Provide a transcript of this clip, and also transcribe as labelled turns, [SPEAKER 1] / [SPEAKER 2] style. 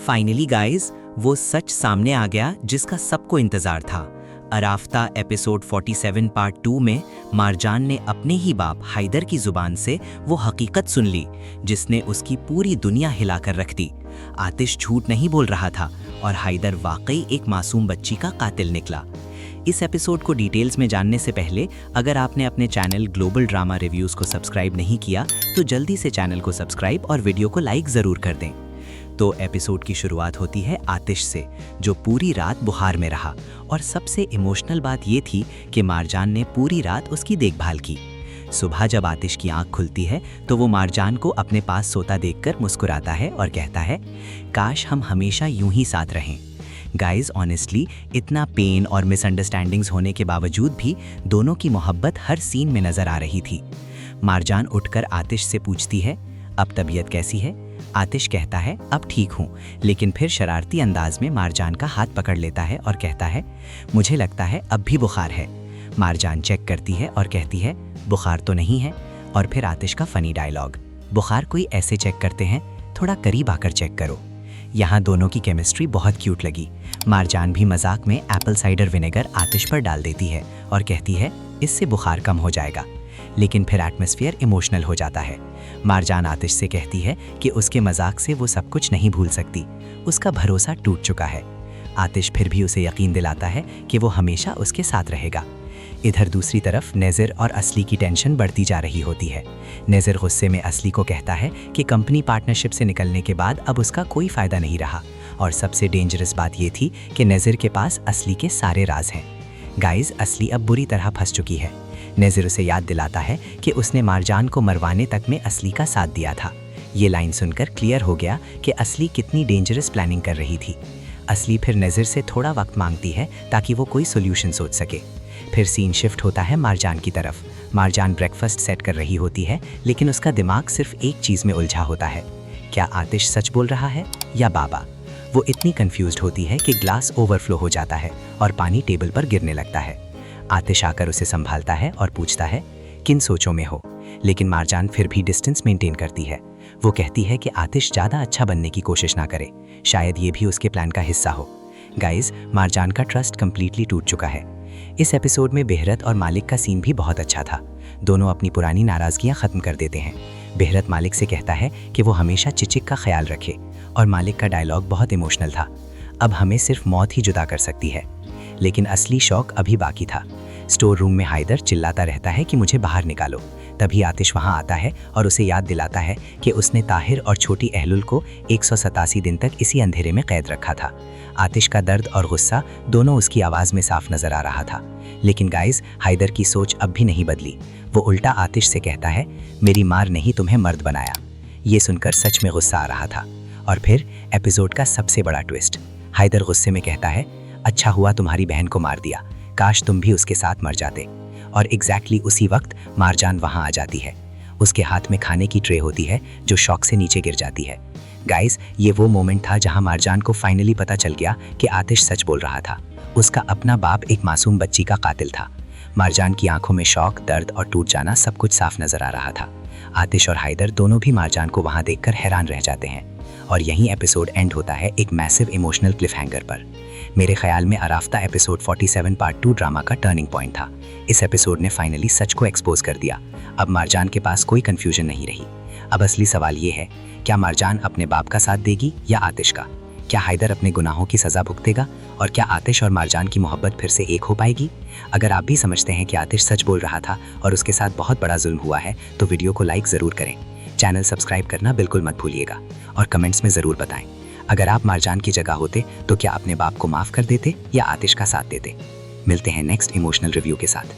[SPEAKER 1] Finally guys, वो सच सामने आ गया जिसका सबको इंतजार था। अराफ्ता एपिसोड 47 पार्ट 2 में मारजान ने अपने ही बाप हैदर की जुबान से वो हकीकत सुन ली जिसने उसकी पूरी दुनिया हिलाकर रख दी। आतिश झूठ नहीं बोल रहा था और हैदर वाकई एक मासूम बच्ची का कातिल निकला। इस एपिसोड को डिटेल्स में जानने से पहले अगर आपने अपने चैनल ग्लोबल ड्रामा रिव्यूज़ को सब्सक्राइब नहीं किया तो जल्दी से चैनल को सब्सक्राइब और वीडियो को लाइक ज़रूर कर दें। तो एपिसोड की शुरुआत होती है आतिश से, जो पूरी रात बुखार में रहा और सबसे इमोशनल बात ये थी कि मारजान ने पूरी रात उसकी देखभाल की। सुबह जब आतिश की आंख खुलती है तो वो मारजान को अपने पास सोता देखकर मुस्कुराता है और कहता है, काश हम हमेशा यूं ही साथ रहें। गाइज ऑनेस्टली इतना पेन और मिसअंडरस्टैंडिंग्स होने के बावजूद भी दोनों की मोहब्बत हर सीन में नजर आ रही थी। मारजान उठकर आतिश से पूछती है, अब तबीयत कैसी है? आतिश कहता है, अब ठीक हूँ, लेकिन फिर शरारती अंदाज में मारजान का हाथ पकड़ लेता है और कहता है, मुझे लगता है अब भी बुखार है। मारजान चेक करती है और कहती है, बुखार तो नहीं है। और फिर आतिश का फनी डायलॉग, बुखार कोई ऐसे चेक करते हैं, थोड़ा करीब आकर चेक करो। यहाँ दोनों की केमिस्ट्री बहुत क्यूट लगी। मारजान भी मजाक में एप्पल साइडर विनेगर आतिश पर डाल देती है और कहती है, इससे बुखार कम हो जाएगा। लेकिन फिर एटमॉस्फेयर इमोशनल हो जाता है। मारजान आतिश से कहती है कि उसके मजाक से वो सब कुछ नहीं भूल सकती, उसका भरोसा टूट चुका है। आतिश फिर भी उसे यकीन दिलाता है कि वो हमेशा उसके साथ रहेगा। इधर दूसरी तरफ नेज़र और असली की टेंशन बढ़ती जा रही होती है। नेज़र गुस्से में असली को कहता है कि कंपनी पार्टनरशिप से निकलने के बाद अब उसका कोई फ़ायदा नहीं रहा, और सबसे डेंजरस बात ये थी कि नेज़र के पास असली के सारे राज हैं। गाइज, असली अब बुरी तरह फंस चुकी है। नेज़र उसे याद दिलाता है कि उसने मारजान को मरवाने तक में असली का साथ दिया था। ये लाइन सुनकर क्लियर हो गया कि असली कितनी डेंजरस प्लानिंग कर रही थी। असली फिर नेज़र से थोड़ा वक्त मांगती है ताकि वो कोई सोल्यूशन सोच सके। फिर सीन शिफ्ट होता है मारजान की तरफ। मारजान ब्रेकफास्ट सेट कर रही होती है, लेकिन उसका दिमाग सिर्फ एक चीज़ में उलझा होता है, क्या आतिश सच बोल रहा है या बाबा? वो इतनी कंफ्यूज्ड होती है कि ग्लास ओवरफ्लो हो जाता है और पानी टेबल पर गिरने लगता है। आतिश आकर उसे संभालता है और पूछता है, किन सोचों में हो? लेकिन मारजान फिर भी डिस्टेंस मेंटेन करती है। वो कहती है कि आतिश ज़्यादा अच्छा बनने की कोशिश ना करे, शायद ये भी उसके प्लान का हिस्सा हो। गाइज, मारजान का ट्रस्ट कंप्लीटली टूट चुका है। इस एपिसोड में बेहरत और मालिक का सीन भी बहुत अच्छा था। दोनों अपनी पुरानी नाराज़गियाँ ख़त्म कर देते हैं। बेहरत मालिक से कहता है कि वो हमेशा चिचिक का ख्याल रखे, और मालिक का डायलॉग बहुत इमोशनल था, अब हमें सिर्फ मौत ही जुदा कर सकती है। लेकिन असली शौक अभी बाकी था। स्टोर रूम में हैदर चिल्लाता रहता है कि मुझे बाहर निकालो। तभी आतिश वहां आता है और उसे याद दिलाता है कि उसने ताहिर और छोटी अहलुल को 187 दिन तक इसी अंधेरे में कैद रखा था। आतिश का दर्द और गुस्सा दोनों उसकी आवाज़ में साफ नजर आ रहा था। लेकिन गाइस, हैदर की सोच अब भी नहीं बदली। वो उल्टा आतिश से कहता है, मेरी मार ने ही तुम्हें मर्द बनाया। ये सुनकर सच में गुस्सा आ रहा था। और फिर एपिसोड का सबसे बड़ा ट्विस्ट, हैदर गुस्से में कहता है, अच्छा हुआ तुम्हारी बहन को मार दिया, काश तुम भी उसके साथ मर जाते। और एग्जैक्टली उसी वक्त मारजान वहां आ जाती है। उसके हाथ में खाने की ट्रे होती है जो शौक से नीचे गिर जाती है। गाइस, ये वो मोमेंट था जहां मारजान को फाइनली पता चल गया कि आतिश सच बोल रहा था। उसका अपना बाप एक मासूम बच्ची का कातिल था। मारजान की आंखों में शौक, दर्द और टूट जाना सब कुछ साफ नजर आ रहा था। आतिश और हैदर दोनों भी मारजान को वहां देखकर हैरान रह जाते हैं। और यहीं एपिसोड एंड होता है एक मैसिव इमोशनल क्लिफहैंगर पर। मेरे ख्याल में अराफ्ता एपिसोड 47 पार्ट 2 ड्रामा का टर्निंग पॉइंट था। इस एपिसोड ने फाइनली सच को एक्सपोज कर दिया। अब मारजान के पास कोई कंफ्यूजन नहीं रही। अब असली सवाल ये है, क्या मारजान अपने बाप का साथ देगी या आतिश का? क्या हैदर अपने गुनाहों की सज़ा भुगतेगा? और क्या आतिश और मारजान की मोहब्बत फिर से एक हो पाएगी? अगर आप भी समझते हैं कि आतिश सच बोल रहा था और उसके साथ बहुत बड़ा जुल्म हुआ है, तो वीडियो को लाइक ज़रूर करें। चैनल सब्सक्राइब करना बिल्कुल मत भूलिएगा और कमेंट्स में ज़रूर बताएं, अगर आप मारजान की जगह होते तो क्या अपने बाप को माफ़ कर देते या आतिश का साथ देते? मिलते हैं नेक्स्ट इमोशनल रिव्यू के साथ।